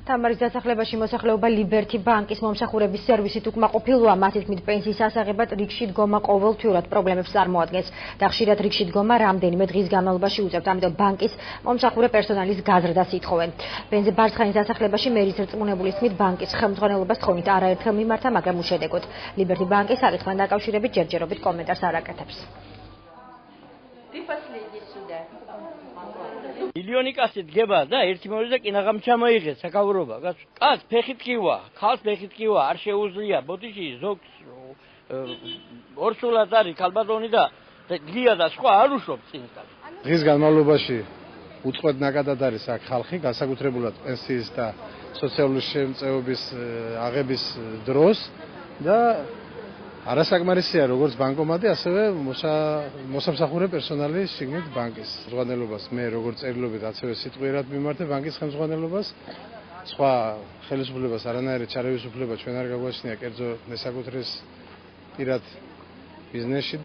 თამარის დასახლებაში მოსახლეობა ლიბერთი ბანკის მომსახურების სერვისით უკმაყოფილოა. მათი თქმით, პენსიის ასაღებად რიგში დგომა ყოველთვიურად პრობლემებს წარმოადგენს და ხშირად რიგში დგომა რამდენიმე დღის განმავლობაში უწევთ. ამიტომ ბანკის მომსახურე პერსონალის გაზრდას ითხოვენ. ბენზებარცხანის დასახლებაში მერის რწმუნებულის თქმით, ბანკის ხელმძღვანელობას თხოვნით არაერთხელ მიმართა, მაგრამ უშედეგოდ. ლიბერთი ბანკის საკითხთან დაკავშირებით ჯერჯერობით კომენტარს არ აკეთებს. მილიონი კაცი დგება და ერთი მოიძა კინაღამ ჩამოიღეს საკავრობა. კაც ფეხით კივა, ხალხ ფეხით კივა, არ შეუძლია ბოდიში ზოგს ორსულად არის ქალბატონი და გია და სხვა არ უშვებს წინსთან. დღის განმავლობაში უწყვეტ ნაკადად არის აქ ხალხი, განსაკუთრებულად პენსიის და სოციალური შემწეობის აღების დროს და არასაკმარისია როგორც ბანკომატი, ასევე მოსამსახურე პერსონალი შიგნით ბანკის ხელმძღვანელობას. მე როგორც წერილობით, ასევე სიტყვიერად მიმართებ ბანკის ხელმძღვანელობას. სხვა ხელისუფლებას არანაირი ჩარევის უფლება ჩვენ არ გაგვაჩნია კერძო ნესაკუთრეს პირად ბიზნესში.